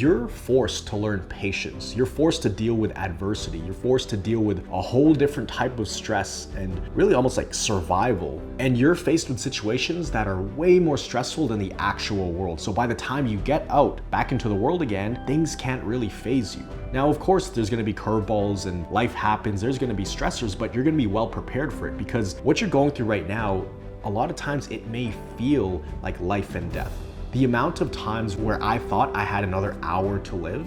you're forced to learn patience. You're forced to deal with adversity. You're forced to deal with a whole different type of stress and really almost like survival. And you're faced with situations that are way more stressful than the actual world. So by the time you get out back into the world again, things can't really faze you. Now, of course, there's gonna be curveballs and life happens. There's gonna be stressors, but you're gonna be well prepared for it, because what you're going through right now, a lot of times it may feel like life and death. The amount of times where I thought I had another hour to live,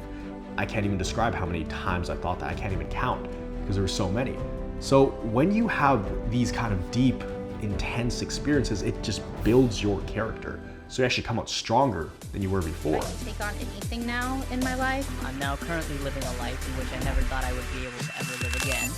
I can't even describe how many times I thought that. I can't even count, because there were so many. So when you have these kind of deep, intense experiences, it just builds your character. So you actually come out stronger than you were before. I can take on anything now in my life. I'm now currently living a life in which I never thought I would be able to ever live again.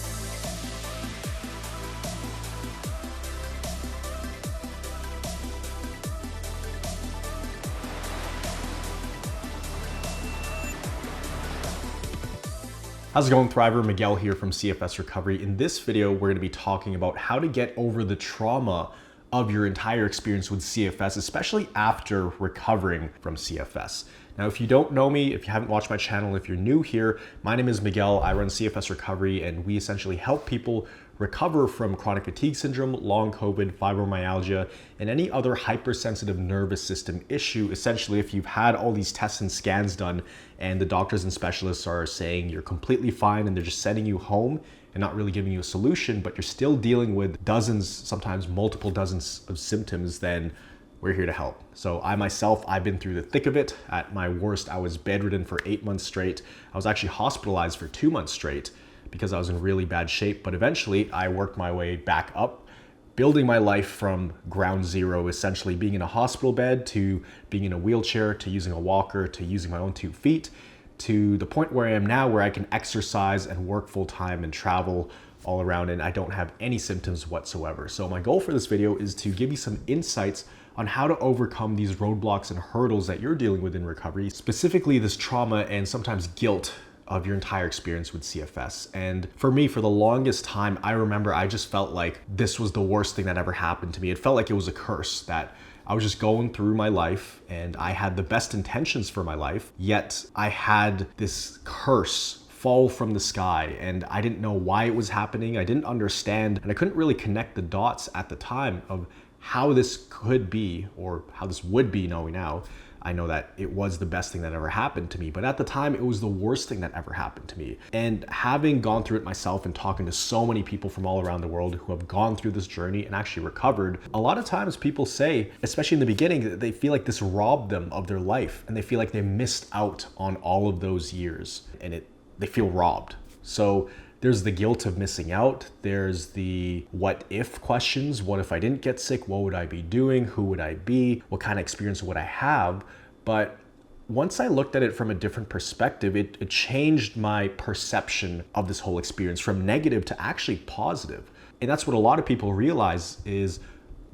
How's it going, Thriver? Miguel here from CFS Recovery. In this video, we're gonna be talking about how to get over the trauma of your entire experience with CFS, especially after recovering from CFS. Now, if you don't know me, if you haven't watched my channel, if you're new here, my name is Miguel. I run CFS Recovery, and we essentially help people recover from chronic fatigue syndrome, long COVID, fibromyalgia, and any other hypersensitive nervous system issue. Essentially, if you've had all these tests and scans done and the doctors and specialists are saying you're completely fine and they're just sending you home and not really giving you a solution, but you're still dealing with dozens, sometimes multiple dozens of symptoms, then we're here to help. So I myself, I've been through the thick of it. At my worst, I was bedridden for 8 months straight. I was actually hospitalized for 2 months straight because I was in really bad shape. But eventually I worked my way back up, building my life from ground zero, essentially being in a hospital bed to being in a wheelchair to using a walker to using my own 2 feet to the point where I am now, where I can exercise and work full time and travel all around, and I don't have any symptoms whatsoever. So my goal for this video is to give you some insights on how to overcome these roadblocks and hurdles that you're dealing with in recovery, specifically this trauma and sometimes guilt of your entire experience with CFS. And for me, for the longest time, I remember I just felt like this was the worst thing that ever happened to me. It felt like it was a curse, that I was just going through my life and I had the best intentions for my life, yet I had this curse fall from the sky and I didn't know why it was happening. I didn't understand, and I couldn't really connect the dots at the time of how this could be or how this would be. Knowing now, I know that it was the best thing that ever happened to me, but at the time it was the worst thing that ever happened to me. And having gone through it myself and talking to so many people from all around the world who have gone through this journey and actually recovered, a lot of times people say, especially in the beginning, that they feel like this robbed them of their life and they feel like they missed out on all of those years, and they feel robbed. So there's the guilt of missing out. There's the what if questions. What if I didn't get sick? What would I be doing? Who would I be? What kind of experience would I have? But once I looked at it from a different perspective, it changed my perception of this whole experience from negative to actually positive. And that's what a lot of people realize is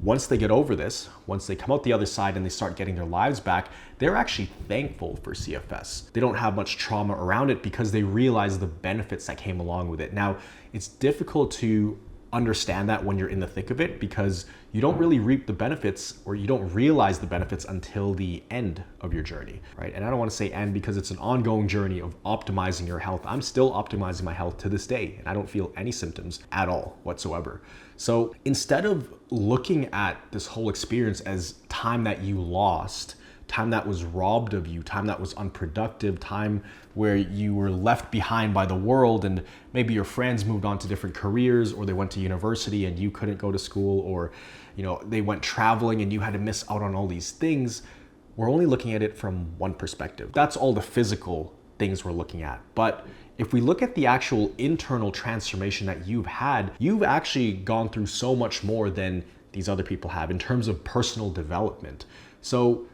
once they get over this, once they come out the other side and they start getting their lives back, they're actually thankful for CFS. They don't have much trauma around it because they realize the benefits that came along with it. Now, it's difficult to understand that when you're in the thick of it because you don't really reap the benefits, or you don't realize the benefits until the end of your journey, right? And I don't want to say end because it's an ongoing journey of optimizing your health. I'm still optimizing my health to this day, and I don't feel any symptoms at all whatsoever. So instead of looking at this whole experience as time that you lost, time that was robbed of you, time that was unproductive, time where you were left behind by the world and maybe your friends moved on to different careers, or they went to university and you couldn't go to school, or they went traveling and you had to miss out on all these things. We're only looking at it from one perspective. That's all the physical things we're looking at. But if we look at the actual internal transformation that you've had, you've actually gone through so much more than these other people have in terms of personal development. So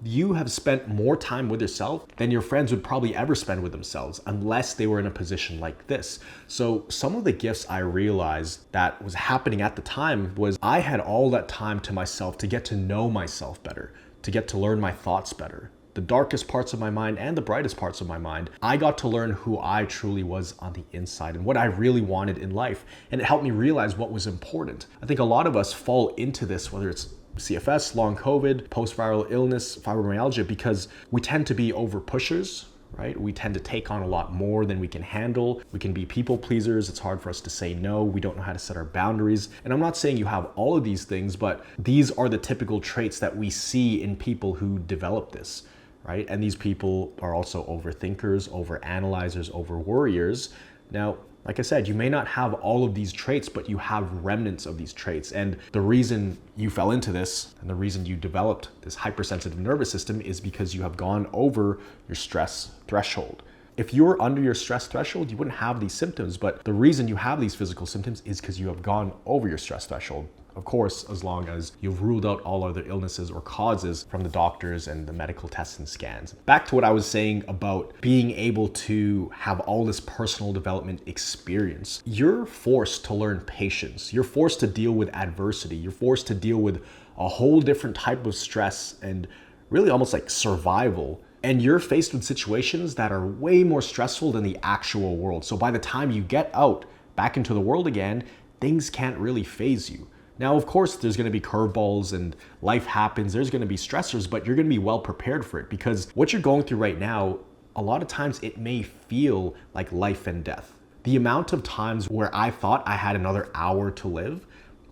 you have spent more time with yourself than your friends would probably ever spend with themselves unless they were in a position like this. So some of the gifts I realized that was happening at the time was I had all that time to myself to get to know myself better, to get to learn my thoughts better. The darkest parts of my mind and the brightest parts of my mind, I got to learn who I truly was on the inside and what I really wanted in life. And it helped me realize what was important. I think a lot of us fall into this, whether it's CFS, long COVID, post-viral illness, fibromyalgia, because we tend to be over pushers right? We tend to take on a lot more than we can handle. We can be people pleasers. It's hard for us to say no. We don't know how to set our boundaries. And I'm not saying you have all of these things, but these are the typical traits that we see in people who develop this, right? And these people are also overthinkers, overanalyzers, overworriers. Now, like I said, you may not have all of these traits, but you have remnants of these traits. And the reason you fell into this and the reason you developed this hypersensitive nervous system is because you have gone over your stress threshold. If you were under your stress threshold, you wouldn't have these symptoms. But the reason you have these physical symptoms is because you have gone over your stress threshold. Of course, as long as you've ruled out all other illnesses or causes from the doctors and the medical tests and scans. Back to what I was saying about being able to have all this personal development experience. You're forced to learn patience. You're forced to deal with adversity. You're forced to deal with a whole different type of stress and really almost like survival. And you're faced with situations that are way more stressful than the actual world. So by the time you get out back into the world again, things can't really faze you. Now, of course, there's going to be curveballs and life happens. There's going to be stressors, but you're going to be well prepared for it because what you're going through right now, a lot of times it may feel like life and death. The amount of times where I thought I had another hour to live,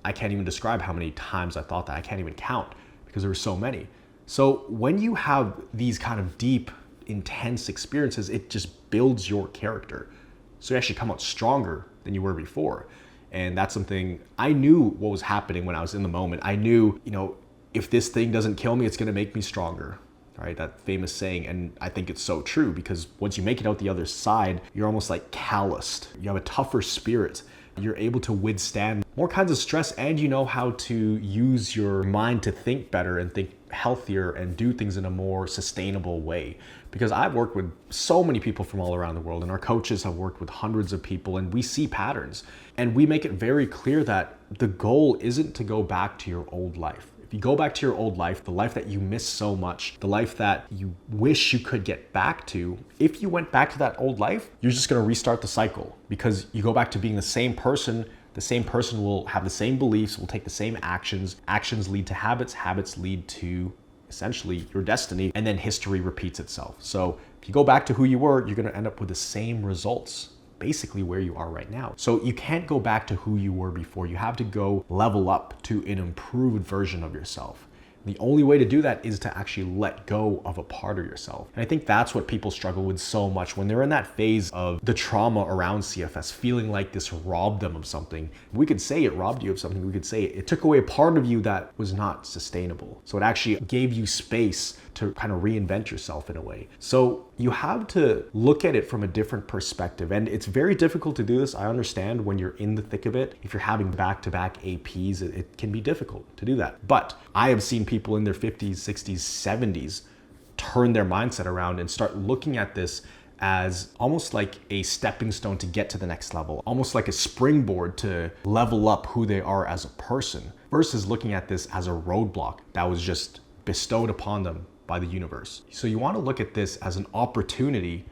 I can't even describe how many times I thought that. I can't even count because there were so many. So when you have these kind of deep, intense experiences, it just builds your character. So you actually come out stronger than you were before. And that's something I knew what was happening when I was in the moment. I knew, if this thing doesn't kill me, it's going to make me stronger. Right? That famous saying. And I think it's so true because once you make it out the other side, you're almost like calloused. You have a tougher spirit. You're able to withstand more kinds of stress and you know how to use your mind to think better and think healthier and do things in a more sustainable way. Because I've worked with so many people from all around the world and our coaches have worked with hundreds of people and we see patterns and we make it very clear that the goal isn't to go back to your old life. If you go back to your old life, the life that you miss so much, the life that you wish you could get back to, if you went back to that old life, you're just going to restart the cycle because you go back to being the same person. The same person will have the same beliefs, will take the same actions. Actions lead to habits. Habits lead to essentially your destiny, and then history repeats itself. So if you go back to who you were, you're going to end up with the same results, basically where you are right now. So you can't go back to who you were before. You have to go level up to an improved version of yourself. The only way to do that is to actually let go of a part of yourself. And I think that's what people struggle with so much when they're in that phase of the trauma around CFS, feeling like this robbed them of something. We could say it robbed you of something. We could say it took away a part of you that was not sustainable. So it actually gave you space to kind of reinvent yourself in a way. So you have to look at it from a different perspective. And it's very difficult to do this. I understand when you're in the thick of it. If you're having back-to-back APs, it can be difficult to do that. But I have seen people in their 50s, 60s, 70s turn their mindset around and start looking at this as almost like a stepping stone to get to the next level, almost like a springboard to level up who they are as a person, versus looking at this as a roadblock that was just bestowed upon them by the universe. So you want to look at this as an opportunity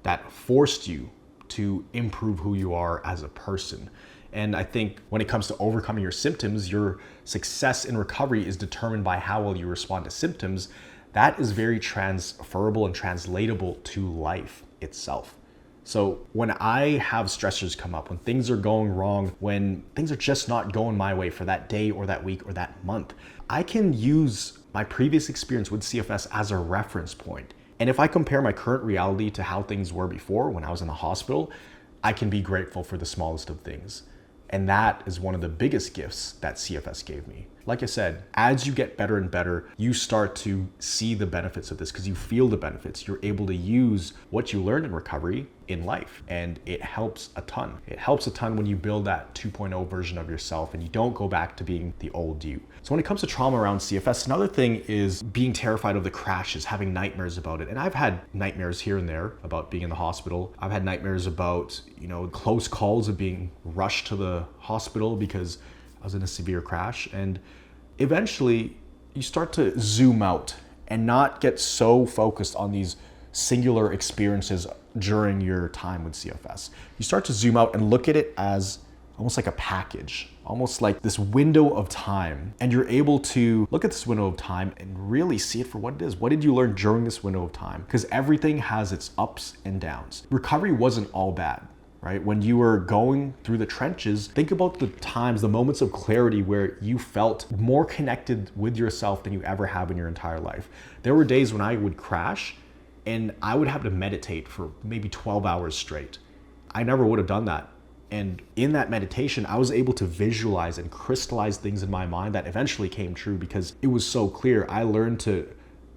that forced you to improve who you are as a person. And I think when it comes to overcoming your symptoms, your success in recovery is determined by how well you respond to symptoms. That is very transferable and translatable to life itself. So when I have stressors come up, when things are going wrong, when things are just not going my way for that day or that week or that month, I can use my previous experience with CFS as a reference point. And if I compare my current reality to how things were before when I was in the hospital, I can be grateful for the smallest of things. And that is one of the biggest gifts that CFS gave me. Like I said, as you get better and better, you start to see the benefits of this because you feel the benefits. You're able to use what you learned in recovery in life, and it helps a ton. It helps a ton when you build that 2.0 version of yourself and you don't go back to being the old you. So when it comes to trauma around CFS, another thing is being terrified of the crashes, having nightmares about it. And I've had nightmares here and there about being in the hospital. I've had nightmares about, close calls of being rushed to the hospital because I was in a severe crash. And eventually you start to zoom out and not get so focused on these singular experiences during your time with CFS. You start to zoom out and look at it as almost like a package, almost like this window of time. And you're able to look at this window of time and really see it for what it is. What did you learn during this window of time? Because everything has its ups and downs. Recovery wasn't all bad. Right? When you were going through the trenches, think about the times, the moments of clarity where you felt more connected with yourself than you ever have in your entire life. There were days when I would crash and I would have to meditate for maybe 12 hours straight. I never would have done that. And in that meditation, I was able to visualize and crystallize things in my mind that eventually came true because it was so clear. I learned to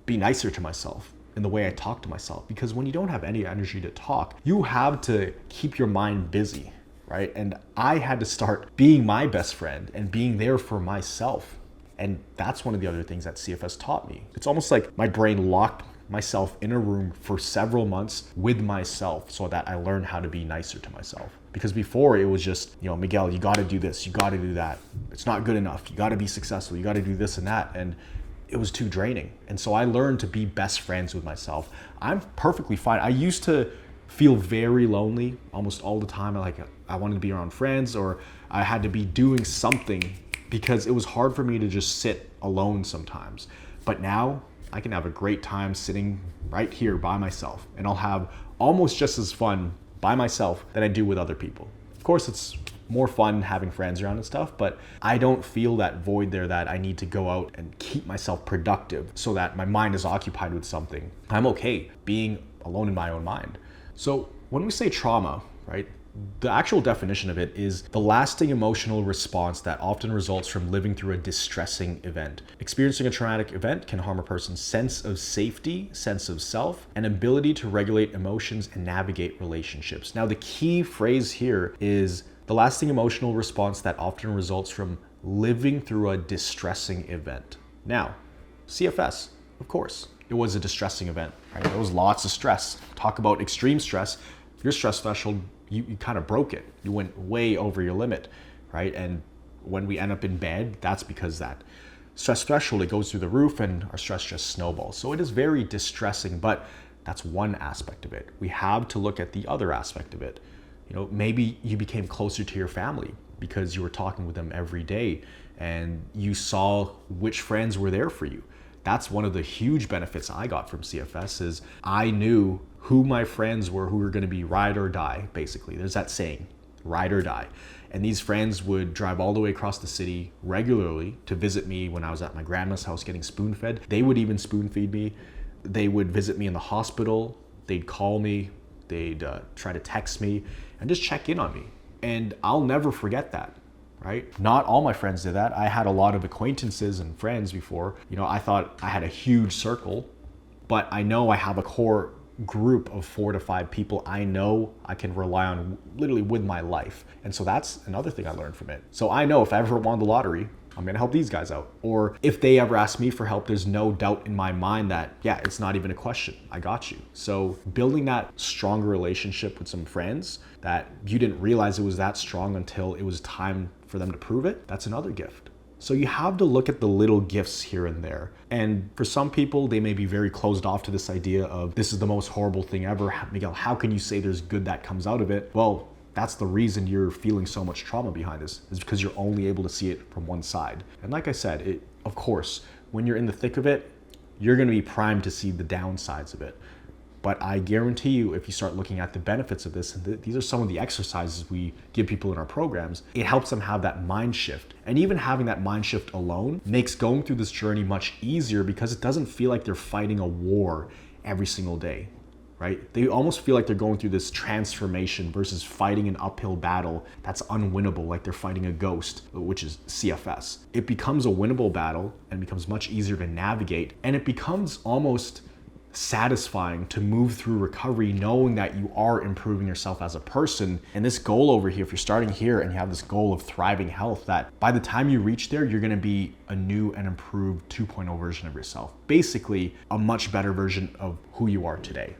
be nicer to myself in the way I talk to myself, because when you don't have any energy to talk, you have to keep your mind busy, right? And I had to start being my best friend and being there for myself. And that's one of the other things that CFS taught me. It's almost like my brain locked myself in a room for several months with myself so that I learned how to be nicer to myself. Because before it was just, Miguel, you got to do this, you got to do that. It's not good enough. You got to be successful. You got to do this and that. And it was too draining. And so I learned to be best friends with myself. I'm perfectly fine. I used to feel very lonely almost all the time. I wanted to be around friends, or I had to be doing something because it was hard for me to just sit alone sometimes. But now I can have a great time sitting right here by myself, and I'll have almost just as fun by myself than I do with other people. Of course, it's more fun having friends around and stuff, but I don't feel that void there that I need to go out and keep myself productive so that my mind is occupied with something. I'm okay being alone in my own mind. So when we say trauma, right, the actual definition of it is the lasting emotional response that often results from living through a distressing event. Experiencing a traumatic event can harm a person's sense of safety, sense of self, and ability to regulate emotions and navigate relationships. Now, the key phrase here is the lasting emotional response that often results from living through a distressing event. Now, CFS, of course, it was a distressing event, right? There was lots of stress. Talk about extreme stress. Your stress threshold, you kind of broke it. You went way over your limit, right? And when we end up in bed, that's because that stress threshold, it goes through the roof and our stress just snowballs. So it is very distressing, but that's one aspect of it. We have to look at the other aspect of it. Maybe you became closer to your family because you were talking with them every day and you saw which friends were there for you. That's one of the huge benefits I got from CFS is I knew who my friends were, who were going to be ride or die, basically. There's that saying, ride or die. And these friends would drive all the way across the city regularly to visit me when I was at my grandma's house getting spoon-fed. They would even spoon-feed me. They would visit me in the hospital. They'd call me. They'd try to text me and just check in on me. And I'll never forget that, right? Not all my friends did that. I had a lot of acquaintances and friends before. I thought I had a huge circle, but I know I have a core group of 4 to 5 people I know I can rely on literally with my life. And so that's another thing I learned from it. So I know if I ever won the lottery, I'm gonna help these guys out. Or if they ever ask me for help, there's no doubt in my mind that, yeah, it's not even a question. I got you. So building that stronger relationship with some friends that you didn't realize it was that strong until it was time for them to prove it, that's another gift. So you have to look at the little gifts here and there. And for some people, they may be very closed off to this idea of this is the most horrible thing ever. Miguel, how can you say there's good that comes out of it? Well, that's the reason you're feeling so much trauma behind this, is because you're only able to see it from one side. And like I said, of course, when you're in the thick of it, you're gonna be primed to see the downsides of it. But I guarantee you, if you start looking at the benefits of this, and these are some of the exercises we give people in our programs, it helps them have that mind shift. And even having that mind shift alone makes going through this journey much easier because it doesn't feel like they're fighting a war every single day, right? They almost feel like they're going through this transformation versus fighting an uphill battle that's unwinnable, like they're fighting a ghost, which is CFS. It becomes a winnable battle and becomes much easier to navigate, and it becomes almost satisfying to move through recovery knowing that you are improving yourself as a person. And this goal over here, if you're starting here and you have this goal of thriving health, that by the time you reach there, you're going to be a new and improved 2.0 version of yourself. Basically, a much better version of who you are today,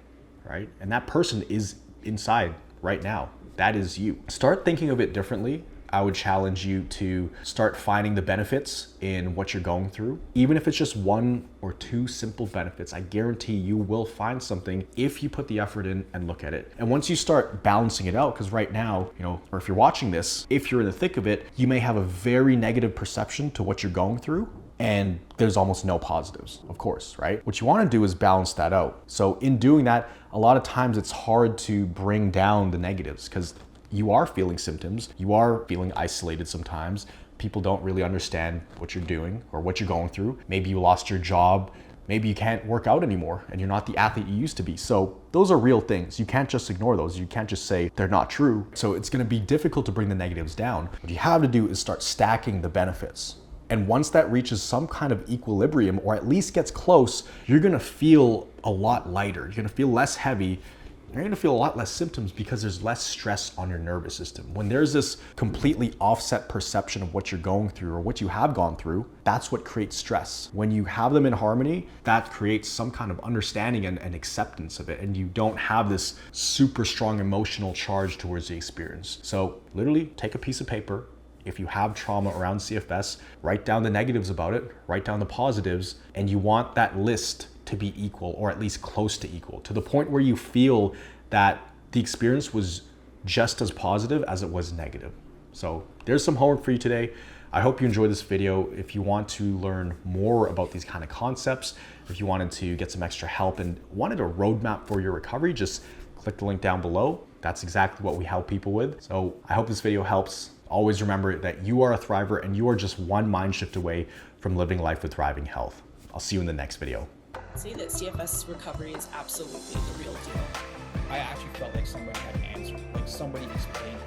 right? And that person is inside right now. That is you. Start thinking of it differently. I would challenge you to start finding the benefits in what you're going through. Even if it's just 1 or 2 simple benefits, I guarantee you will find something if you put the effort in and look at it. And once you start balancing it out, because right now, or if you're watching this, if you're in the thick of it, you may have a very negative perception to what you're going through, and there's almost no positives, of course, right? What you want to do is balance that out. So in doing that, a lot of times it's hard to bring down the negatives because you are feeling symptoms, you are feeling isolated sometimes. People don't really understand what you're doing or what you're going through. Maybe you lost your job, maybe you can't work out anymore and you're not the athlete you used to be. So those are real things. You can't just ignore those. You can't just say they're not true. So it's going to be difficult to bring the negatives down. What you have to do is start stacking the benefits. And once that reaches some kind of equilibrium, or at least gets close, you're gonna feel a lot lighter. You're gonna feel less heavy. You're gonna feel a lot less symptoms because there's less stress on your nervous system. When there's this completely offset perception of what you're going through or what you have gone through, that's what creates stress. When you have them in harmony, that creates some kind of understanding and acceptance of it. And you don't have this super strong emotional charge towards the experience. So literally take a piece of paper. If you have trauma around CFS, write down the negatives about it, write down the positives, and you want that list to be equal, or at least close to equal, to the point where you feel that the experience was just as positive as it was negative. So there's some homework for you today. I hope you enjoyed this video. If you want to learn more about these kind of concepts, if you wanted to get some extra help and wanted a roadmap for your recovery, just click the link down below. That's exactly what we help people with. So I hope this video helps. Always remember that you are a thriver and you are just one mind shift away from living life with thriving health. I'll see you in the next video. Say that CFS recovery is absolutely the real deal. I actually felt like somebody had answered, like somebody explained